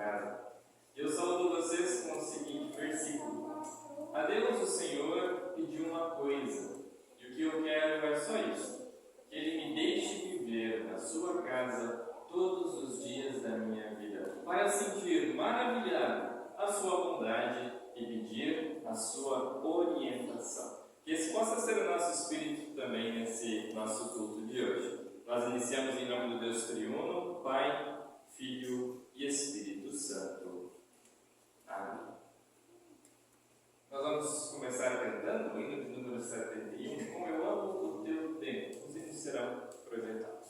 casa. Eu saúdo vocês com o seguinte versículo: a Deus o Senhor pediu uma coisa, e o que eu quero é só isso, que Ele me deixe viver na sua casa todos os dias da minha vida, para sentir maravilhado a sua bondade e pedir a sua orientação. Que esse possa ser o nosso espírito também nesse nosso culto de hoje. Nós iniciamos em nome do Deus Triuno, Pai, Filho e Espírito Santo. Amém. Nós vamos começar cantando o hino de número 71, Como eu amo o teu tempo. Os hinos serão projetados.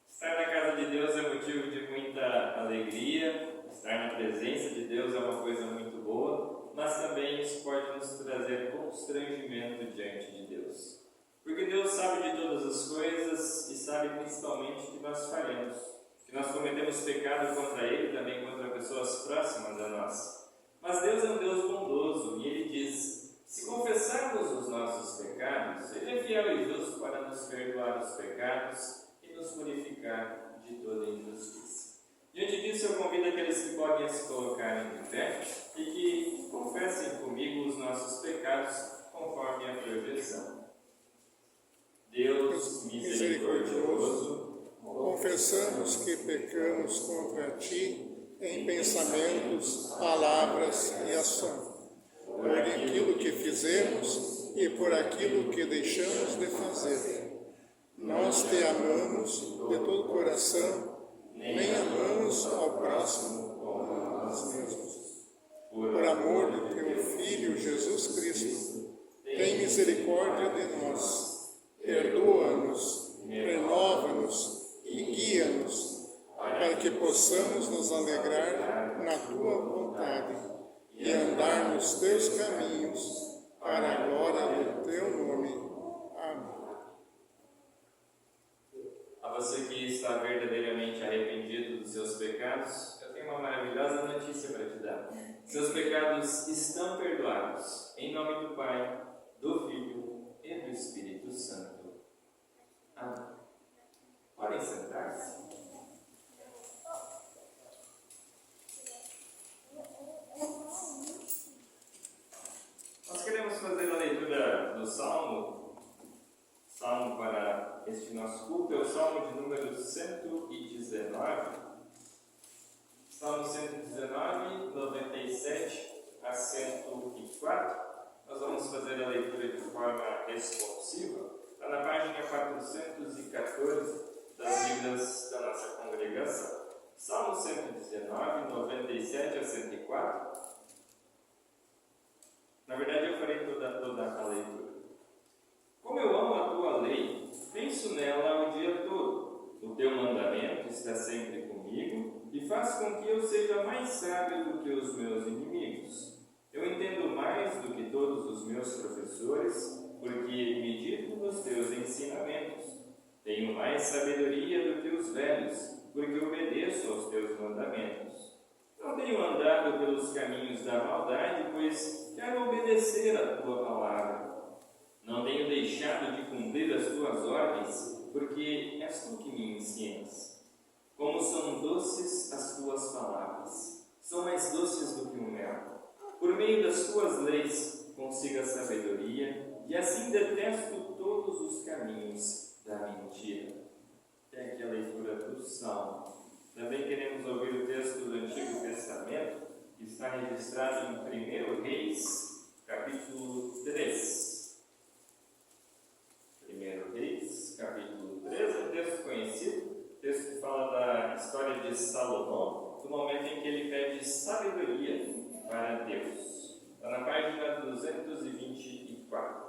Estar na casa de Deus é motivo de muita alegria, estar na presença de Deus é uma coisa muito boa, mas também isso pode nos trazer constrangimento diante de Deus. Porque Deus sabe de todas as coisas e sabe principalmente que nós falhamos, que nós cometemos pecado contra Ele, também contra pessoas próximas a nós. Mas Deus é um Deus bondoso e Ele diz: se confessarmos os nossos pecados, Ele é fiel e justo para nos perdoar os pecados e nos purificar de toda injustiça. Diante disso, eu convido aqueles que podem se colocarem de pé e que confessem comigo os nossos pecados conforme a projeção. Deus misericordioso, confessamos que pecamos contra Ti em pensamentos, palavras e ação, por aquilo que fizemos e por aquilo que deixamos de fazer. Nós Te amamos de todo o coração, nem amamos ao próximo como a nós mesmos. Por amor do Teu Filho Jesus Cristo, tem misericórdia de nós. Perdoa-nos, renova-nos e guia-nos, para que possamos nos alegrar na Tua vontade e andar nos Teus caminhos, para a glória do Teu nome. Amém. A você que está verdadeiramente arrependido dos seus pecados, eu tenho uma maravilhosa notícia para te dar. Seus pecados estão perdoados, em nome do Pai, do Filho e do Espírito Santo. Amém. Podem sentar-se. Nós queremos fazer a leitura do Salmo para este nosso culto, é o Salmo de número 119. Salmo 119, 97 a 104. Nós vamos fazer a leitura de forma responsiva. Está na página 414 das Bíblias da nossa congregação. Salmo 119, 97 a 104. Na verdade, eu farei toda a leitura. Como eu amo a Tua lei, penso nela o dia todo. No teu mandamento está sempre comigo e faz com que eu seja mais sábio do que os meus inimigos. Eu entendo mais do que todos os meus professores, porque medito nos teus ensinamentos. Tenho mais sabedoria do que os velhos, porque obedeço aos teus mandamentos. Não tenho andado pelos caminhos da maldade, pois quero obedecer a tua palavra. Não tenho deixado de cumprir as tuas ordens, porque és tu que me ensinas. Como são doces as tuas palavras, são mais doces do que o mel. Por meio das tuas leis consigo a sabedoria, e assim detesto todos os caminhos da mentira. Até aqui a leitura do Salmo. Também queremos ouvir o texto do Antigo Testamento, que está registrado em 1 Reis, capítulo 3. 1 Reis, capítulo 3, um texto conhecido, texto que fala da história de Salomão, do momento em que ele pede sabedoria para Deus. Está na página 224.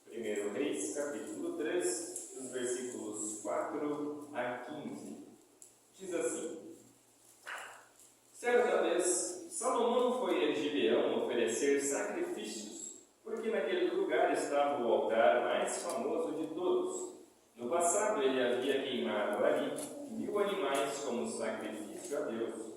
1 Reis, capítulo 3, dos versículos 4 a 15. Diz assim: Certa vez, Salomão foi a Gibeão oferecer sacrifícios, porque naquele lugar estava o altar mais famoso de todos. No passado ele havia queimado ali 1000 animais como sacrifício a Deus.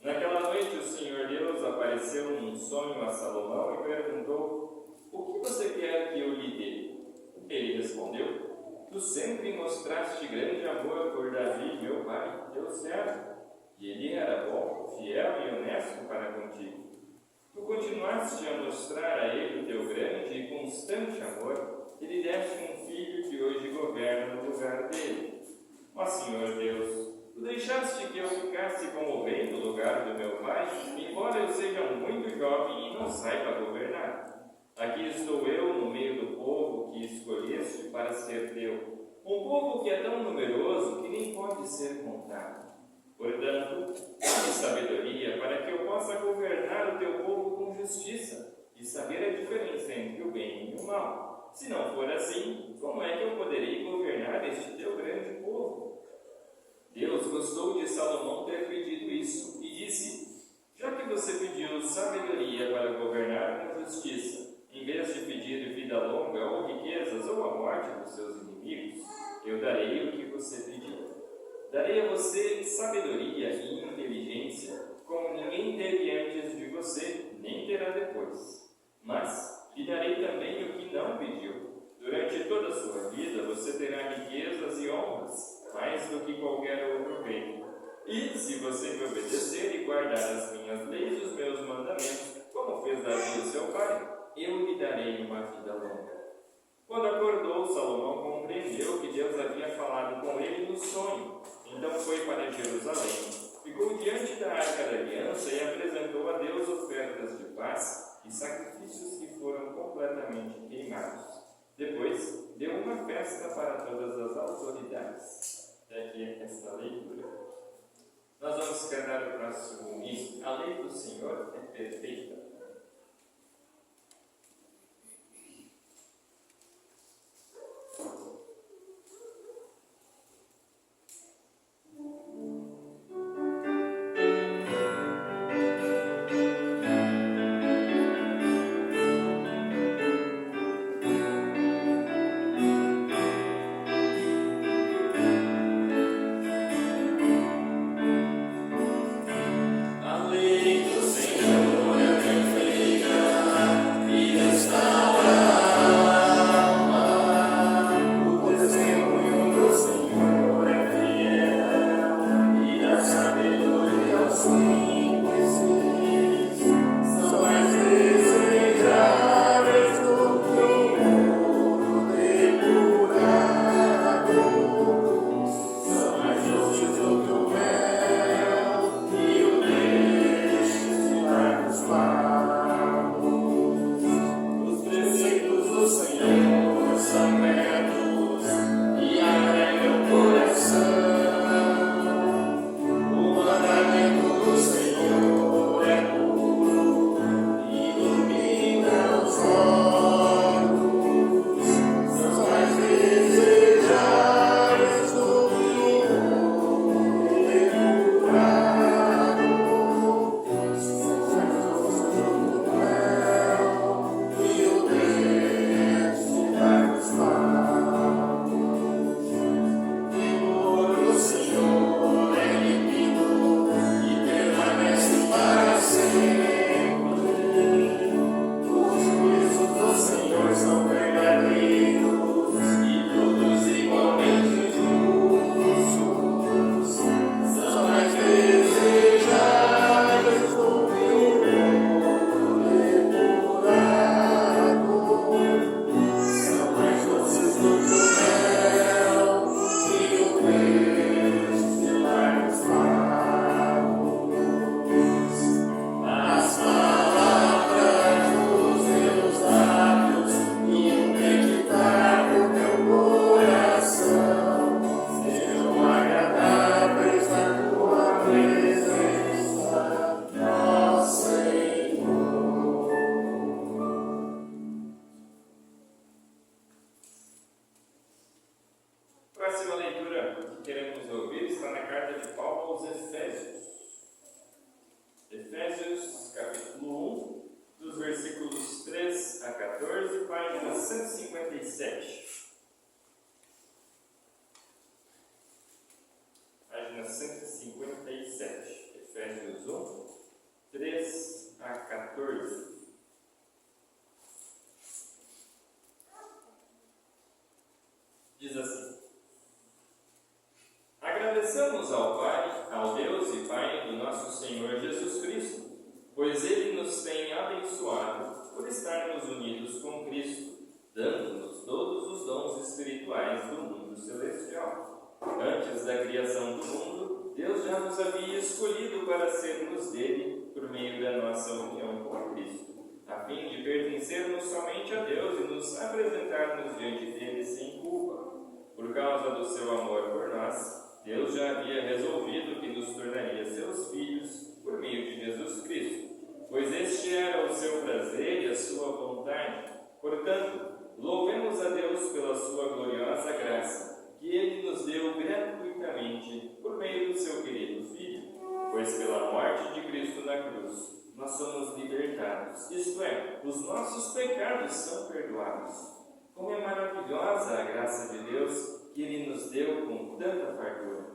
Naquela noite o Senhor Deus apareceu num sonho a Salomão e perguntou: O que você quer que eu lhe dê? Ele respondeu: Tu sempre mostraste grande amor por Davi, meu pai, teu servo, e ele era bom, fiel e honesto para contigo. Tu continuaste a mostrar a ele o teu grande e constante amor, e lhe deste um filho que hoje governa no lugar dele. Ó Senhor Deus, tu deixaste que eu ficasse como rei no lugar do meu pai, embora eu seja muito jovem e não saiba governar. Aqui estou eu no meio do povo que escolheste para ser teu, um povo que é tão numeroso que nem pode ser contado. Portanto, dá-me sabedoria para que eu possa governar o teu povo com justiça e saber a diferença entre o bem e o mal. Se não for assim, como é que eu poderei governar este teu grande povo? Deus gostou de Salomão ter pedido isso e disse: Já que você pediu sabedoria para governar com justiça, em vez de pedir vida longa ou riquezas ou a morte dos seus inimigos, eu darei o que você pediu. Darei a você sabedoria e inteligência, como ninguém teve antes de você, nem terá depois. Mas lhe darei também o que não pediu. Durante toda a sua vida você terá riquezas e honras, mais do que qualquer outro rei. E, se você me obedecer e guardar as minhas leis e os meus mandamentos, como fez Davi, seu pai, eu lhe darei uma vida longa. Quando acordou, Salomão compreendeu que Deus havia falado com ele no sonho. Então foi para Jerusalém, ficou diante da Arca da Aliança e apresentou a Deus ofertas de paz e sacrifícios que foram completamente queimados. Depois, deu uma festa para todas as autoridades. Até aqui esta leitura. Nós vamos cantar o próximo hino. A lei do Senhor é perfeita. A lei do Senhor é aos Efésios. Efésios, capítulo 1, dos versículos 3 a 14, página 157. Página 157, Efésios 1, 3 a 14. Diz assim: Agradeçamos ao Pai, ao Deus e Pai do nosso Senhor Jesus Cristo, pois Ele nos tem abençoado por estarmos unidos com Cristo, dando-nos todos os dons espirituais do mundo celestial. Antes da criação do mundo, Deus já nos havia escolhido para sermos dele por meio da nossa união com Cristo, a fim de pertencermos somente a Deus e nos apresentarmos diante dele sem culpa. Por causa do seu amor por nós, Deus já havia resolvido que nos tornaria seus filhos por meio de Jesus Cristo, pois este era o seu prazer e a sua vontade. Portanto, louvemos a Deus pela sua gloriosa graça, que Ele nos deu gratuitamente por meio do seu querido Filho, pois pela morte de Cristo na cruz, nós somos libertados, isto é, os nossos pecados são perdoados. Como é maravilhosa a graça de Deus que Ele nos deu com tanta fartura.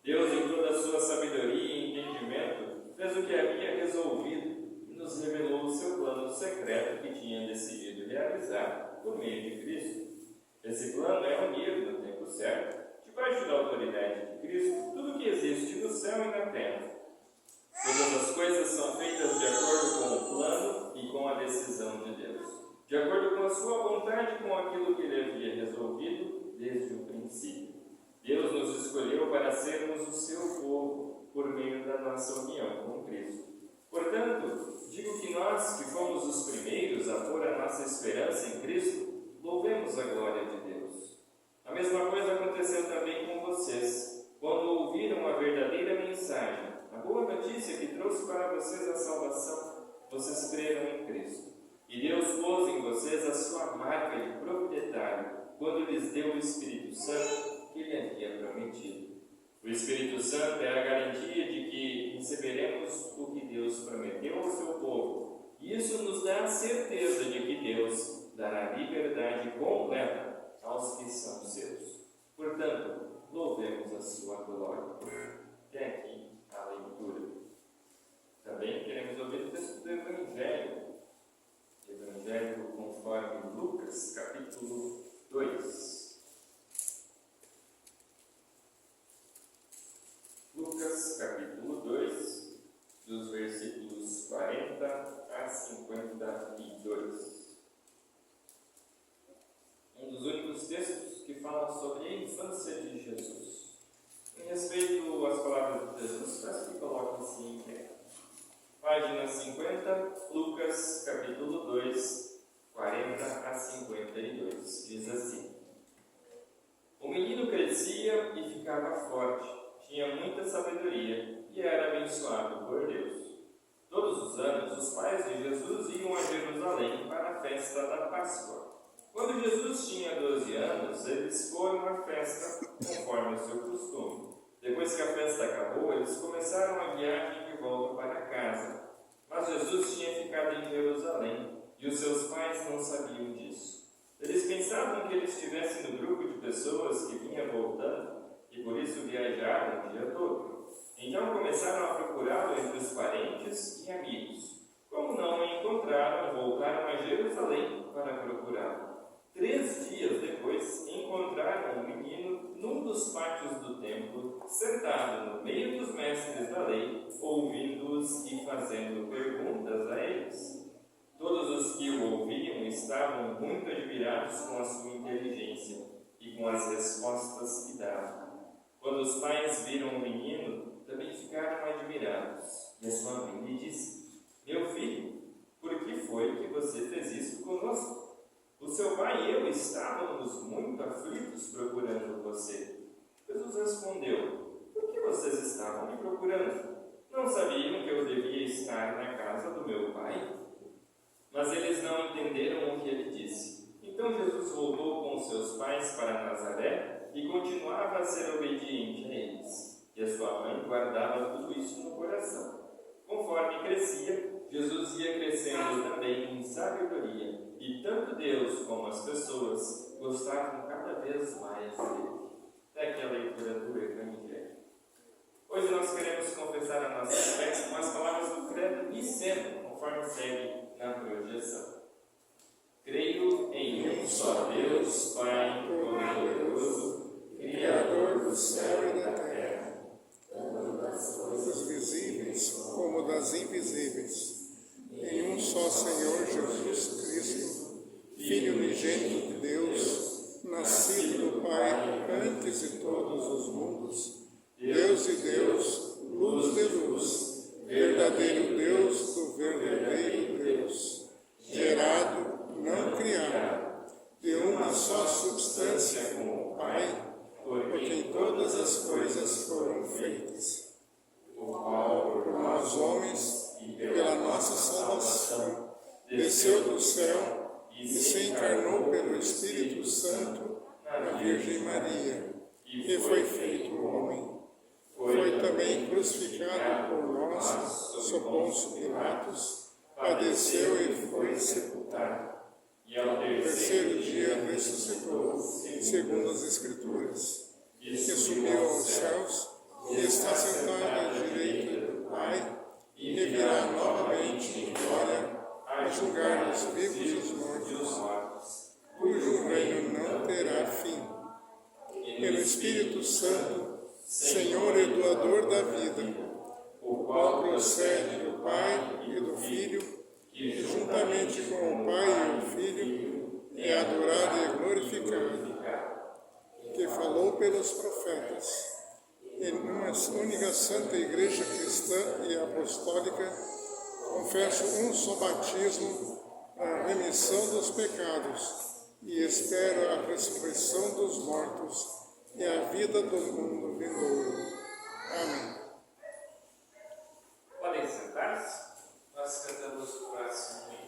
Deus, em toda a sua sabedoria e entendimento, fez o que havia resolvido e nos revelou o seu plano secreto que tinha decidido realizar por meio de Cristo. Esse plano é unir, no tempo certo, debaixo da autoridade de Cristo, tudo que existe no céu e na terra. Todas as coisas são feitas de acordo com o plano e com a decisão de Deus, de acordo com a sua vontade e com aquilo que Ele havia resolvido desde o princípio. Deus nos escolheu para sermos o seu povo, por meio da nossa união com Cristo. Portanto, digo que nós, que fomos os primeiros a pôr a nossa esperança em Cristo, louvemos a glória de Deus. A mesma coisa aconteceu também com vocês, quando ouviram a verdadeira mensagem, a boa notícia que trouxe para vocês a salvação. Vocês creram em Cristo. E Deus pôs em vocês a sua marca de proprietário, quando lhes deu o Espírito Santo que Ele havia prometido. O Espírito Santo é a garantia de que receberemos o que Deus prometeu ao seu povo. E isso nos dá a certeza de que Deus dará liberdade completa aos que são seus. Portanto, louvemos a sua glória. Até aqui a leitura. Também queremos ouvir o texto do Evangelho. Evangelho conforme Lucas, capítulo 2. Lucas, capítulo 2, dos versículos 40 a 52. Um dos únicos textos que fala sobre a infância de Jesus. Em respeito às palavras de Jesus, peço que coloquem-se em pé. Página 50, Lucas, capítulo 2, 40 a 52. Diz assim: O menino crescia e ficava forte, tinha muita sabedoria e era abençoado por Deus. Todos os anos, os pais de Jesus iam a Jerusalém para a festa da Páscoa. Quando Jesus tinha 12 anos, eles foram à festa conforme o seu costume. Depois que a festa acabou, eles começaram a viagem de volta para casa. Mas Jesus tinha ficado em Jerusalém e os seus pais não sabiam disso. Eles pensavam que ele estivesse no grupo de pessoas que vinha voltando e por isso viajaram o dia todo. Então começaram a procurá-lo entre os parentes e amigos. Como não o encontraram, voltaram a Jerusalém para procurá-lo. 3 dias depois, encontraram o menino num dos pátios do templo, sentado no meio dos mestres da lei, ouvindo-os e fazendo perguntas a eles. Todos os que o ouviam estavam muito admirados com a sua inteligência e com as respostas que dava. Quando os pais viram o menino, também ficaram admirados. E a sua mãe lhe disse: Meu filho, por que foi que você fez isso conosco? O seu pai e eu estávamos muito aflitos procurando você. Jesus respondeu: Por que vocês estavam me procurando? Não sabiam que eu devia estar na casa do meu pai? Mas eles não entenderam o que ele disse. Então Jesus voltou com seus pais para Nazaré e continuava a ser obediente a eles. e a sua mãe guardava tudo isso no coração. Conforme crescia, Jesus ia crescendo também em sabedoria, e tanto Deus como as pessoas gostavam cada vez mais dele. Até aqui a leitura do Evangelho. Hoje nós queremos confessar a nossa fé com as palavras do credo niceno, conforme segue na projeção. Creio em um só Deus, Pai Todo-Poderoso, Criador do céu e da terra, dos visíveis como das invisíveis, em um só Senhor Jesus Cristo, Filho unigênito de Deus, nascido do Pai antes de todos os mundos, Deus de Deus, luz de luz, verdadeiro Deus do verdadeiro Deus, gerado, não criado, de uma só substância com o Pai, por quem todas as coisas foram feitas, o qual, por nós homens, e pela nossa salvação, desceu do céu e se encarnou pelo Espírito Santo na Virgem Maria, e foi feito homem. Foi também crucificado por nós, sob Pôncio Pilatos, padeceu e foi sepultado. E ao terceiro dia ressuscitou, segundo as Escrituras, e subiu aos céus, e está sentado à direita do Pai, e virá novamente em glória a julgar os vivos e os mortos, cujo reino não terá fim. Pelo Espírito Santo, Senhor e doador da vida, o qual procede do Pai e do Filho, e juntamente com o Pai e o Filho é adorado e glorificado, que falou pelos profetas, em uma única santa Igreja cristã e apostólica, confesso um só batismo, a remissão dos pecados, e espero a ressurreição dos mortos e a vida do mundo vindouro. Amém. Podem sentar-se. Nós cantamos o próximo hino.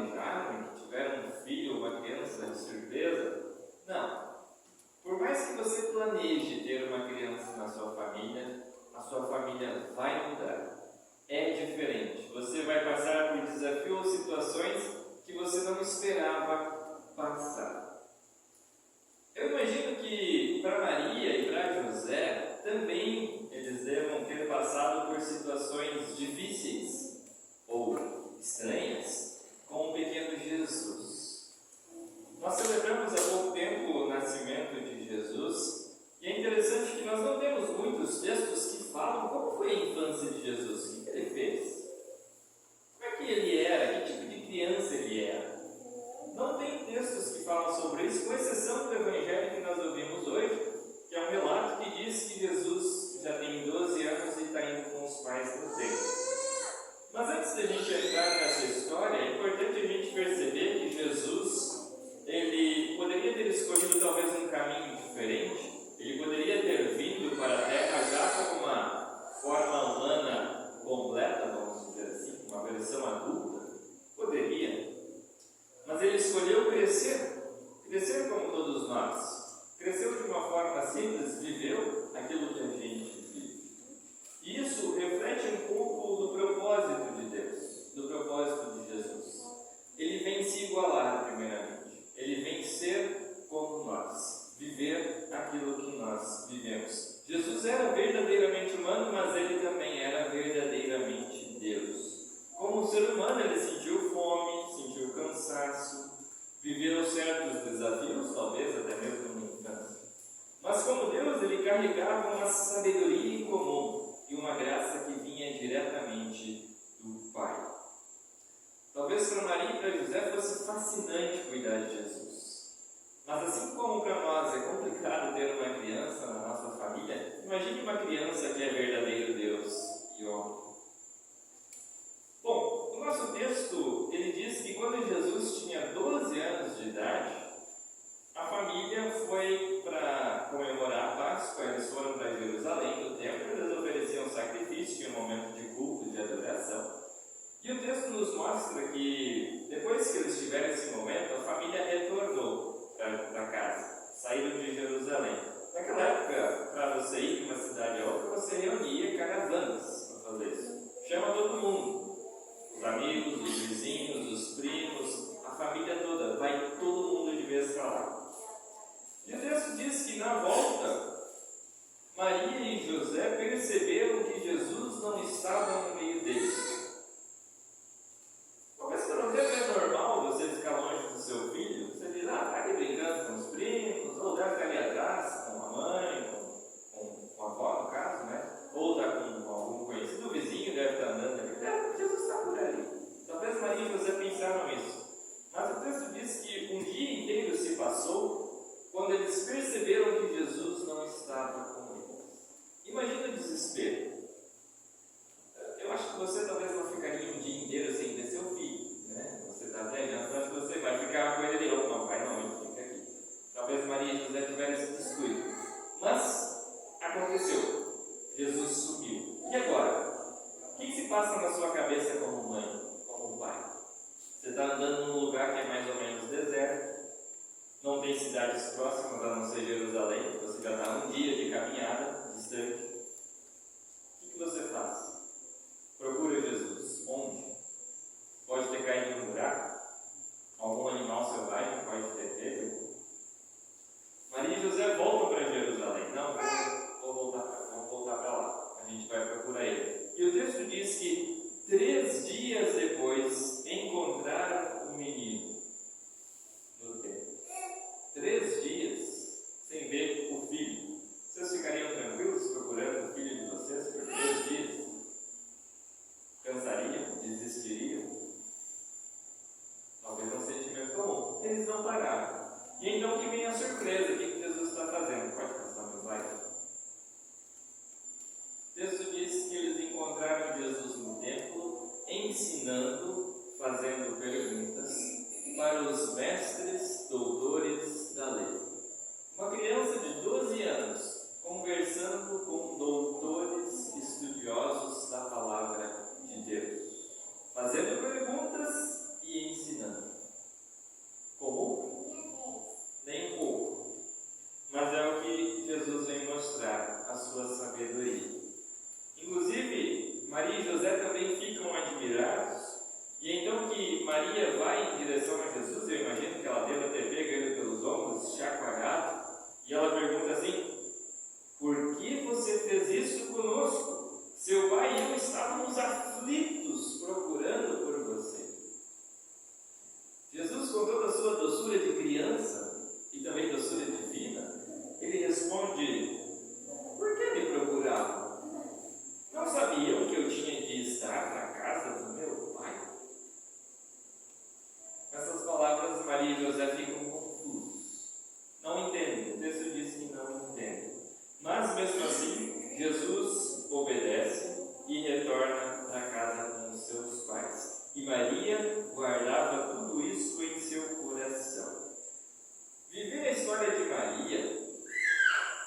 planejaram, que tiveram um filho ou uma criança de surpresa. Não. Por mais que você planeje ter uma criança na sua família, a sua família vai mudar. É diferente. Você vai passar por desafios ou situações que você não esperava passar. Eu imagino que para Maria e para José também eles devam ter passado por situações difíceis ou estranhas com o pequeno Jesus. Nós celebramos há pouco tempo o nascimento de Jesus e é interessante que nós não temos muitos textos que falam como foi a infância de Jesus, o que ele fez, como é que ele era, que tipo de criança ele era. Não tem textos que falam sobre isso, com exceção do evangelho que nós ouvimos hoje, que é um relato que diz que Jesus já tem 12 anos e está indo com os pais no templo. Mas antes da gente entrar nessa história, é importante a gente perceber que Jesus, ele poderia ter escolhido talvez um caminho diferente, ele poderia ter vindo para a Terra já com uma forma humana completa, vamos dizer assim, uma versão adulta, poderia. Mas ele escolheu crescer como todos nós. Cresceu de uma forma simples, viveu aquilo que a gente vive. E isso reflete um pouco do propósito de Deus, do propósito de Jesus. Ele vem se igualar, primeiramente. Ele vem ser como nós, viver aquilo que nós vivemos. Jesus era verdadeiramente humano, mas ele também era verdadeiramente Deus. Como ser humano, ele sentiu fome, sentiu cansaço, viveu certos desafios, talvez até mesmo na infância. Mas como Deus, ele carregava uma sabedoria incomum e uma graça que vinha diretamente do Pai. Talvez para Maria e para José fosse fascinante cuidar de Jesus. Mas assim como para nós é complicado ter uma criança na nossa família, imagine uma criança que é verdadeiro Deus e homem. Bom, o nosso texto, ele diz que quando Jesus tinha 12 anos de idade, a família foi para comemorar a Páscoa, eles foram para Jerusalém, no templo, eles ofereciam sacrifício, tinha um momento de culto, de adoração. E o texto nos mostra que, depois que eles tiveram esse momento, a família retornou para casa, saíram de Jerusalém. Naquela época, para você ir de uma cidade a outra, você reunia caravanas para fazer isso. Chama todo mundo. Os amigos, os vizinhos, os primos, a família toda, vai todo mundo de vez para lá. E o texto diz que na volta, Maria e José perceberam que Jesus não estava no meio deles. Talvez para não tempo é normal você ficar longe do seu filho, você diz, está aqui brincando com os primos, ou deve estar ali atrás com a mãe, com a avó no caso, né? Ou está com algum conhecido vizinho, deve estar andando ali. Jesus está por ali. Talvez Maria e José pensaram isso. Mas o texto diz que um dia inteiro se passou quando eles perceberam que Jesus não estava com eles. Imagina o desespero. Eu acho que você talvez não ficaria um dia inteiro sem ver seu filho, né? Você está velho, acho que você vai ficar com ele ali. Não, pai, não, ele fica aqui. Talvez Maria e José tiveram esse descuido. Mas aconteceu. Jesus subiu. E agora? O que se passa na sua cabeça como mãe, como pai? Você está andando num lugar que é mais ou menos deserto, não tem cidades próximas a não ser Jerusalém, você já está um dia de caminhada distante. O que você faz? Procura Jesus. Onde? Pode ter caído no buraco? Algum animal selvagem pode ter pego? Maria e José voltam para Jerusalém. Não, vamos voltar para lá. A gente vai procurar ele. E o texto diz que 3 dias depois encontraram o menino no templo. 3 dias sem ver o filho. Vocês ficariam tranquilos procurando o filho de vocês por 3 dias? Cansariam? Desistiriam? Talvez um sentimento comum. Eles não pararam. E então que vem a surpresa. O que Jesus está fazendo? Pode passar no slide. O texto diz que eles encontraram Jesus no templo, ensinando, fazendo perguntas para os mestres, doutores da lei. Uma criança de 12 anos conversando com doutores estudiosos da palavra de Deus, fazendo perguntas e ensinando. Maria vai em direção a Jesus, eu imagino que ela deva ter pego ele pelos ombros, chacoalhado, e ela pergunta assim: por que você fez isso conosco? Seu pai e eu estávamos aflitos procurando por você. Jesus, com toda a sua doçura de criança e também doçura divina, ele responde: por que me procuravam? Não sabiam que eu tinha de estar na casa do meu pai? Essas palavras, Maria e José ficam confusos. Não entendem. O texto diz que não entendem. Mas, mesmo assim, Jesus obedece e retorna para casa com os seus pais. E Maria guardava tudo isso em seu coração. Viver a história de Maria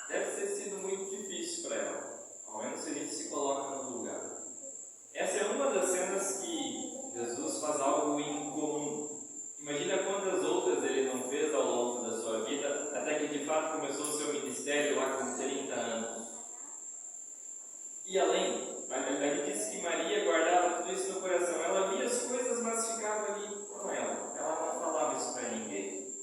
deve ter sido muito difícil para ela. Ao menos se a gente se coloca no lugar. Essa é uma das cenas que Jesus faz algo incomum. Imagina quantas outras ele não fez ao longo da sua vida, até que de fato começou o seu ministério lá com 30 anos. E além, ele disse que Maria guardava tudo isso no coração. Ela via as coisas, mas ficava ali com ela. Ela não falava isso para ninguém.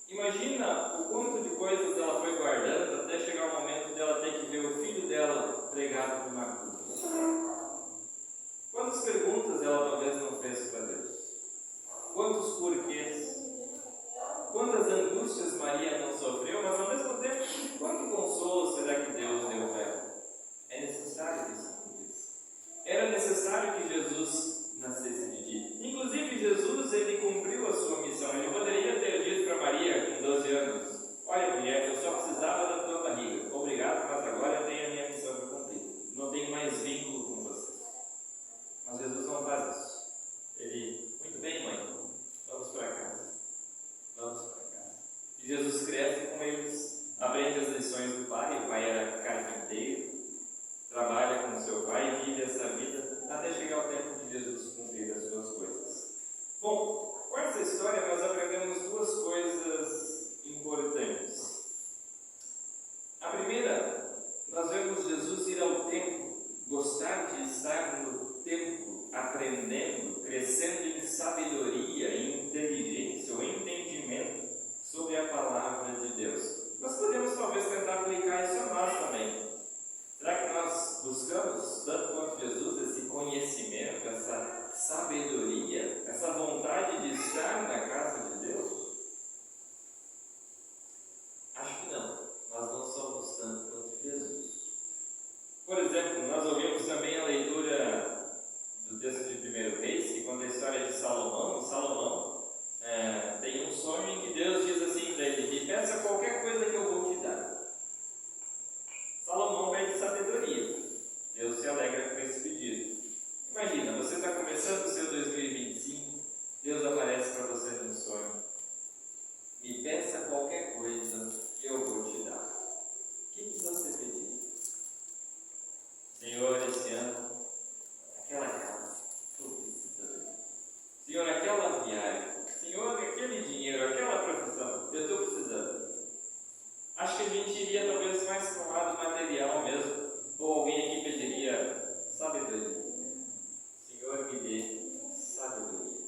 Imagina o quanto de coisas ela foi guardando até chegar o momento dela ter que ver o filho dela pregado numa cruz. Quantas perguntas ela talvez não fez para Deus? Quantos porquês? Quantas angústias Maria não sofreu, mas ao mesmo tempo, quanto consolo será que Deus deu para ela? É necessário que isso aconteça. Era necessário que Jesus nascesse de ti. Inclusive, Jesus, ele cumpriu a sua missão. Ele poderia ter dito para Maria, com 12 anos: olha, mulher, eu só precisava da tua barriga. Obrigado, mas agora eu tenho a minha missão para cumprir. Não tenho mais vínculo com você. Mas Jesus não faz isso. Ele: muito bem, mãe, vamos para casa. Vamos para casa. E Jesus cresce com eles, aprende as lições do pai. O pai era carpinteiro, trabalha com seu pai e vive essa vida até chegar ao tempo de Jesus cumprir as suas coisas. Bom, com essa história nós aprendemos duas coisas importantes. A primeira, nós vemos Jesus ir ao templo, gostar de estar no templo, aprendendo, crescendo em sabedoria, em inteligência ou entendimento sobre a palavra de Deus. Nós podemos talvez tentar aplicar isso a nós também. Será que nós buscamos, tanto quanto Jesus, esse conhecimento, essa sabedoria, essa vontade de estar na casa de Deus? Acho que não. Nós não somos tanto quanto Jesus. Por exemplo, nós ouvimos também a leitura do texto de 1 Reis, que conta a história de Salomão. E Salomão tem um sonho em que Deus diz assim para ele: me peça qualquer coisa que eu vou te dar. Salomão pede sabedoria. Deus se alegra com esse pedido. Imagina, você está começando o seu 2025, Deus aparece para você num sonho: me peça qualquer coisa que eu vou te dar. O que você pediu? Senhor, esse ano, aquela casa, estou precisando. Senhor, aquela viagem. Senhor, aquele dinheiro, aquela profissão, eu estou precisando. Acho que a gente iria talvez mais para o lado material mesmo. Ou alguém aqui pediria sabedoria. Senhor, me dê sabedoria.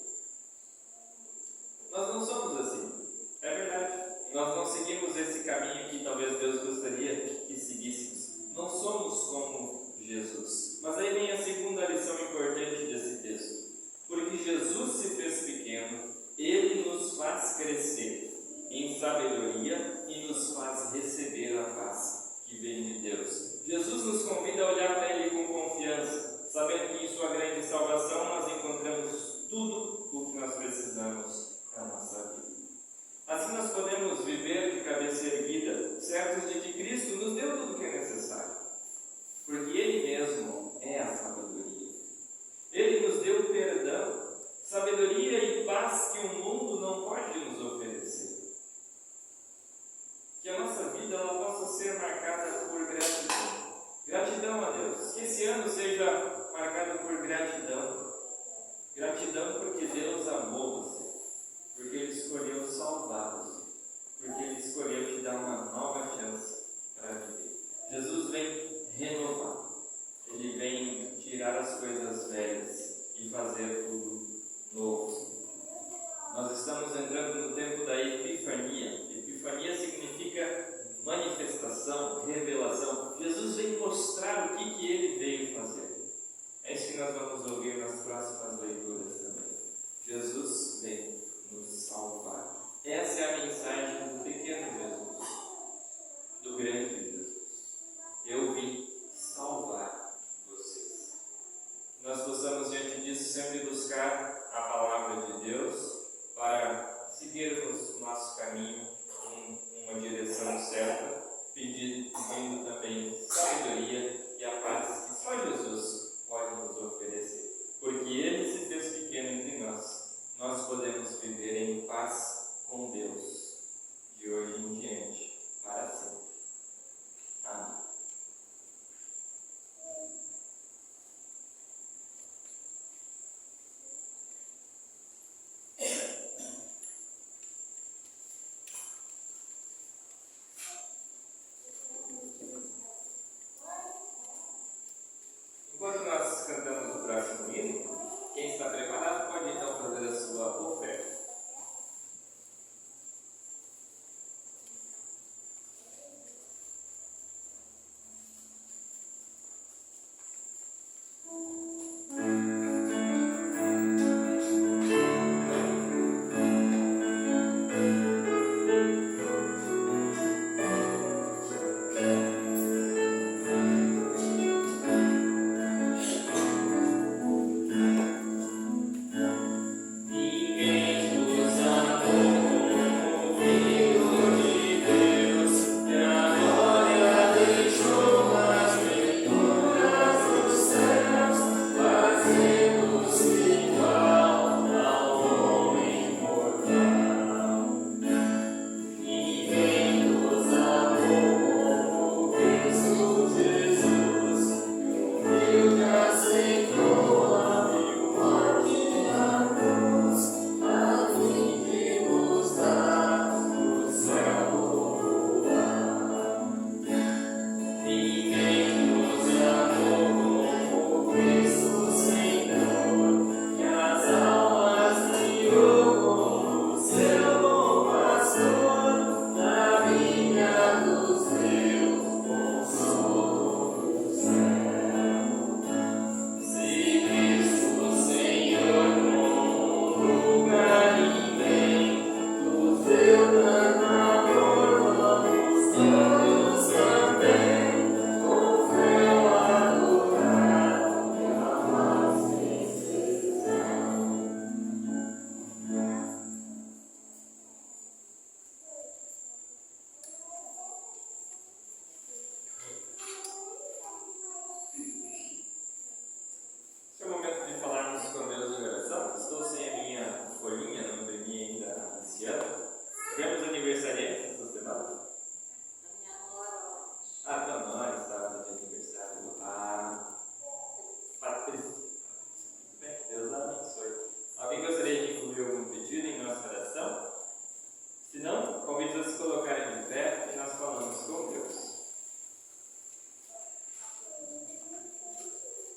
Nós não somos assim. É verdade. Nós não seguimos esse caminho que talvez Deus gostaria que seguíssemos. Não somos como Jesus. Mas aí vem a segunda lição importante desse texto. Porque Jesus se fez pequeno, Ele nos faz crescer em sabedoria e nos faz receber a paz que vem de Deus. Jesus nos convida a olhar para Ele com confiança, sabendo que em sua grande salvação nós encontramos tudo o que nós precisamos para a nossa vida. Assim nós podemos viver de cabeça erguida, certos de que Cristo nos deu tudo o que é necessário, porque Ele mesmo é a sabedoria. Ele nos deu perdão, sabedoria e paz que o mundo não pode nos oferecer. Que a nossa vida ela possa ser marcada por gratidão. Gratidão a Deus. Que esse ano seja marcado por gratidão. Gratidão porque Deus amou você. Porque Ele escolheu salvar você. Porque Ele escolheu te dar uma nova chance para viver. Jesus vem renovar. Ele vem tirar as coisas velhas e fazer tudo novo. escutar a palavra de Deus, para seguirmos o nosso caminho em uma direção certa, pedindo também sabedoria e a paz que só Jesus pode nos oferecer. Porque Ele se fez pequeno entre nós podemos viver em paz com Deus, de hoje em diante, para sempre. Amém. Enquanto nós cantamos o próximo hino, quem está preparado pode então fazer a sua oferta.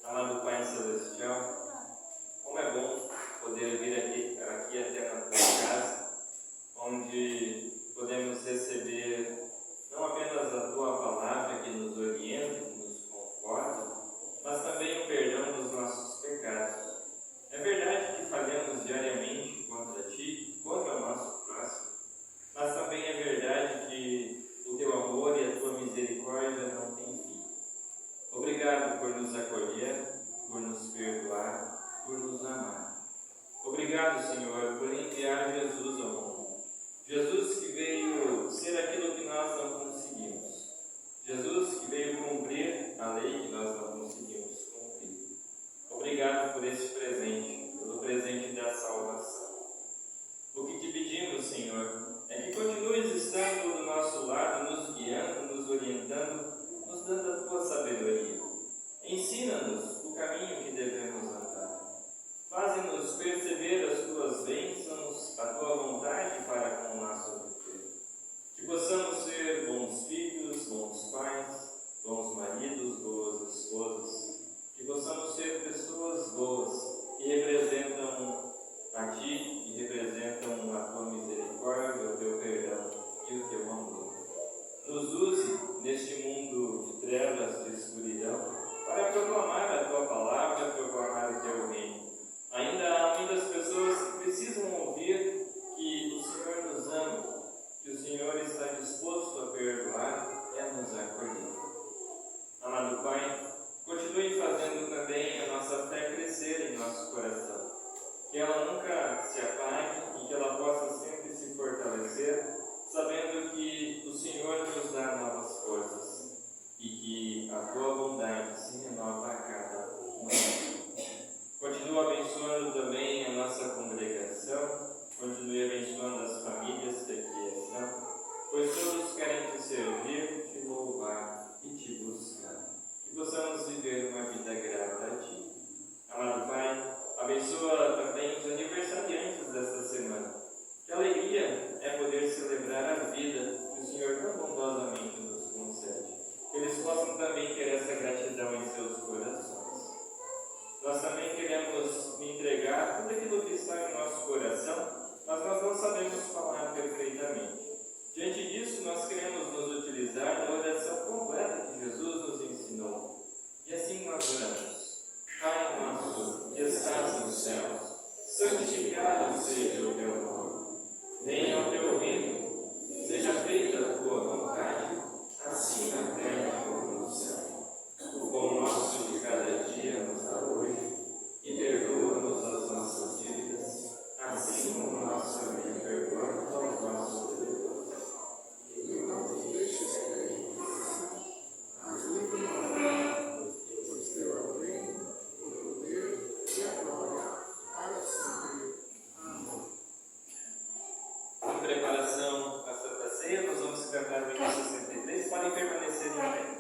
Amado Pai Celestial, como é bom poder vir aqui até na tua casa, onde podemos receber não apenas a tua palavra que nos orienta, que nos conforta, mas também o perdão dos nossos pecados. É verdade que falhamos diariamente contra ti, contra o nosso próximo, mas também é verdade que o teu amor e a tua misericórdia não têm fim. Obrigado por nos acolher, por nos perdoar, por nos amar. Obrigado, Senhor, por enviar Jesus ao mundo. Jesus que veio ser aquilo que nós não conseguimos. Jesus que veio cumprir a lei que nós não conseguimos cumprir. Obrigado por esse presente, pelo presente da salvação. O que te pedimos, Senhor, é que continues estando do nosso lado, nos guiando, nos orientando, nos dando a tua sabedoria. Ensina-nos o caminho que devemos andar. Faze-nos perceber as tuas bênçãos, a tua vontade para com o nosso viver. Que possamos ser bons filhos, bons pais, bons maridos, boas esposas. Que possamos ser pessoas boas que representam a ti e representam a tua misericórdia, o teu perdão e o teu amor. Nos use neste mundo de trevas, de escuridão, para proclamar a tua palavra, proclamar o teu reino. Ainda há muitas pessoas que precisam ouvir que o Senhor nos ama, que o Senhor está disposto a perdoar e a nos acolher. Amado Pai, continue fazendo também a nossa fé crescer em nosso coração. que ela nunca se apague e que ela possa sempre se fortalecer, sabendo que o Senhor nos dá novas forças e que a tua bondade se renova a cada momento. Continua abençoando também a nossa congregação, continue abençoando as famílias que aqui estão, pois todos querem te servir, te louvar e te buscar. Que possamos viver uma vida grata a ti. Amado Pai, abençoa também os aniversariantes desta semana. Que alegria é poder celebrar a vida que o Senhor tão bondosamente nos concede. Que eles possam também ter essa gratidão em seus corações. Nós também queremos entregar tudo aquilo que está em nosso coração, mas nós não sabemos falar perfeitamente. Diante disso, nós queremos nos utilizar da oração completa que Jesus nos ensinou. E assim nós oramos. Pai nosso, que estás nos céus, santificado seja o teu nome. Venha o teu reino, seja feita a tua vontade, assim na terra como no céu. O pão nosso de cada dia nos dá hoje, e perdoa-nos as nossas dívidas, assim como nós também perdoamos aos nossos devedores. E não nos deixes cair em tentação, mas livra-nos do mal, pois teu é o reino, o poder e a glória, para sempre. Amém. Em preparação à Santa Ceia, nós vamos cantar o hino 63, podem permanecer em pé.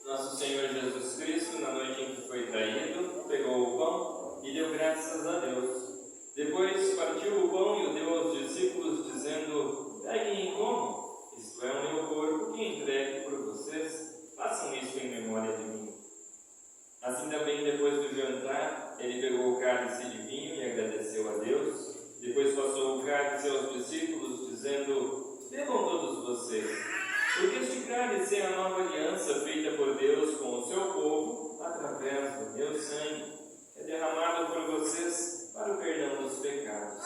Nosso Senhor Jesus Cristo, na noite em que foi traído, pegou o pão e deu graças a Deus. Depois partiu o pão e o deu aos discípulos, dizendo: peguem e comam, isto é o meu corpo que entregue por vocês, façam isso em memória de mim. Assim também, depois do jantar, ele pegou o cálice de vinho e agradeceu a Deus. Depois passou o cálice aos discípulos, dizendo: bebam todos vocês. Porque este cálice é a nova aliança feita por Deus com o seu povo, através do meu sangue, é derramado por vocês para o perdão dos pecados.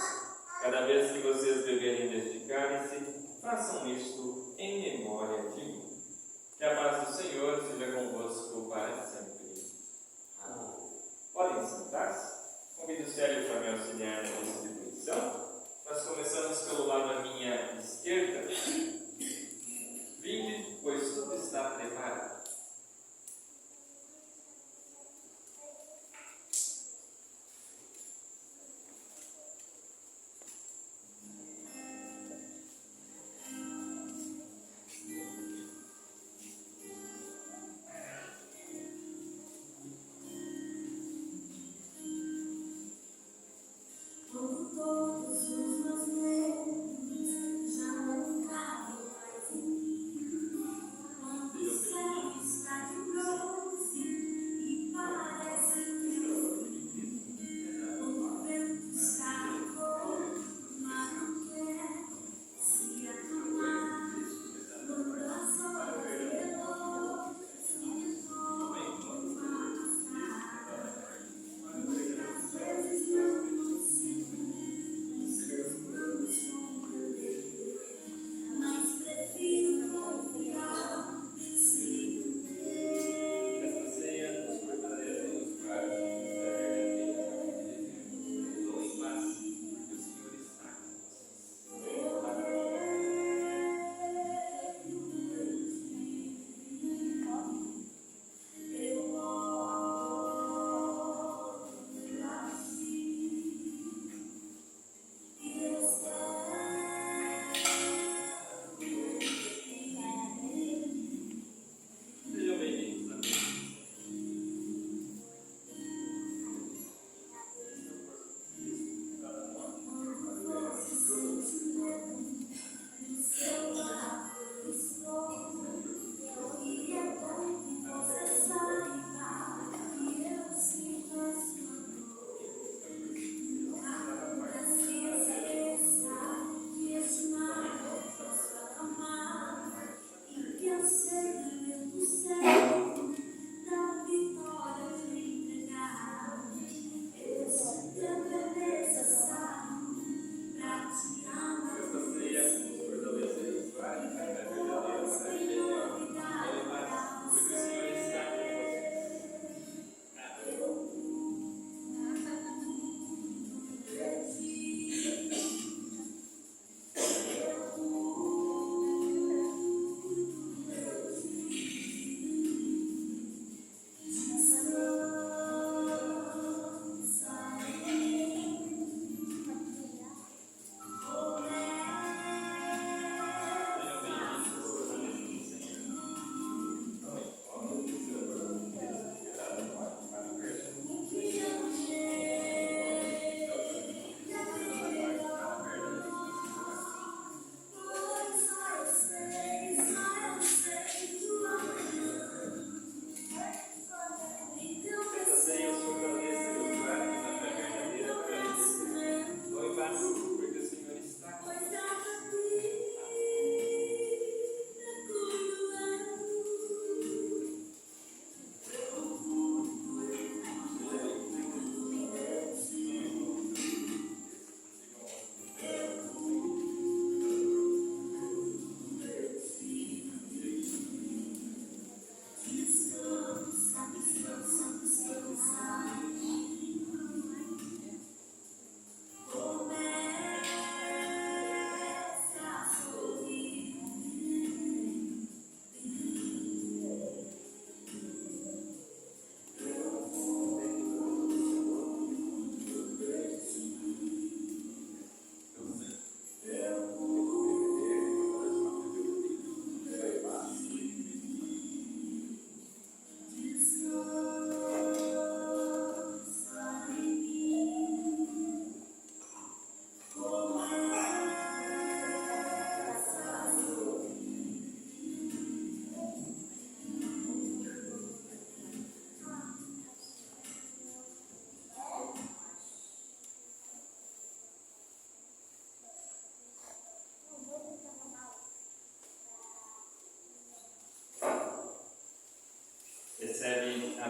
Cada vez que vocês beberem deste cálice, façam isto em memória de mim. Que a paz do Senhor seja convosco para sempre. Amém. Podem sentar-se. Convido o Célio para me auxiliar na distribuição. Nós começamos pelo lado à minha esquerda. Vinde, pois tudo está preparado.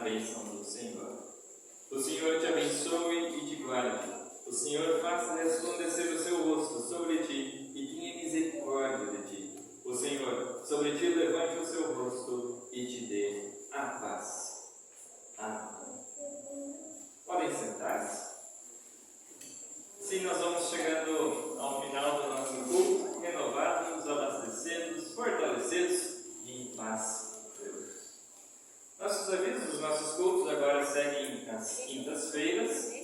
bênção do Senhor. O Senhor te abençoe e te guarde. O Senhor faça resplandecer o seu rosto sobre ti e tenha misericórdia de ti. O Senhor sobre ti levante o seu rosto e te dê a paz. Amém. Podem sentar-se. Sim, nós vamos chegando ao final do nosso culto, renovados, abastecidos, fortalecidos e em paz com Deus. Nossos avisos, os nossos cultos agora seguem às quintas-feiras.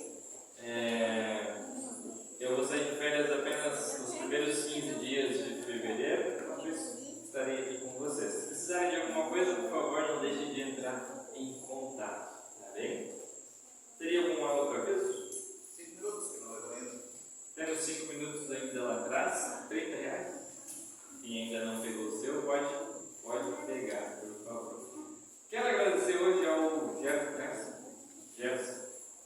Eu vou sair de férias apenas nos primeiros 15 dias de fevereiro, por isso estarei aqui com vocês. Se precisarem de alguma coisa, por favor, não deixem de entrar em contato, tá bem? Teria algum outro aviso? 5 minutos, que não levou ainda. Temos 5 minutos ainda lá atrás, R$30. Quem ainda não pegou o seu, pode pegar, por favor. Quero agradecer hoje ao Jefferson.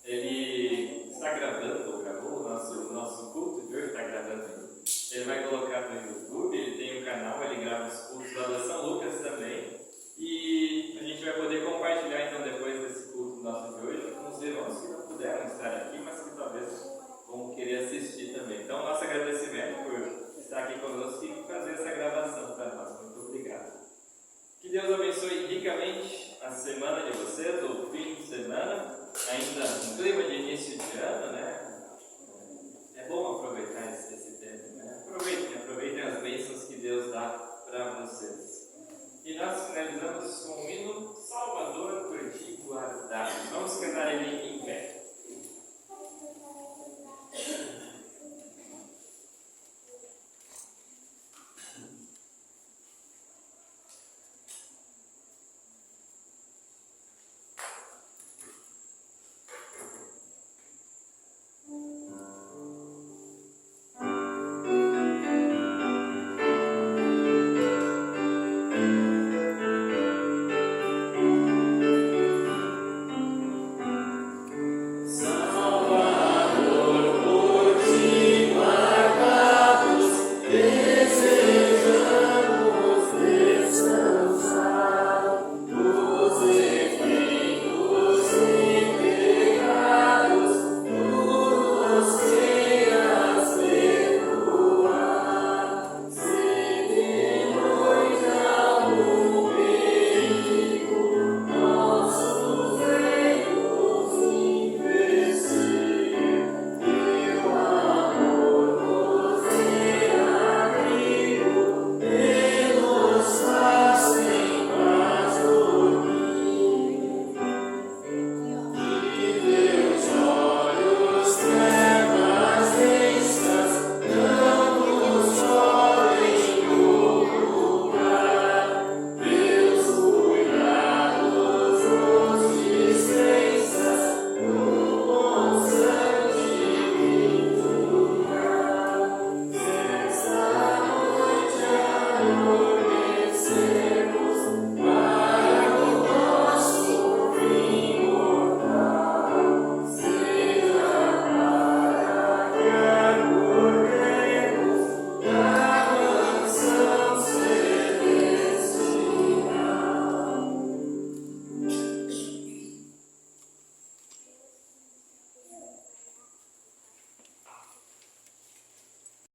Ele está gravando, ou gravou o nosso culto de hoje, está gravando ainda. Ele vai colocar no YouTube, ele tem um canal, ele grava os cultos lá da São Lucas também. E a gente vai poder compartilhar então depois desse culto nosso de hoje com os irmãos que não puderam estar aqui, mas que talvez vão querer assistir também. Então, nosso agradecimento por estar aqui conosco e fazer essa gravação para nós. Muito obrigado. Que Deus abençoe ricamente a semana de vocês, o fim de semana, ainda no clima de início de ano,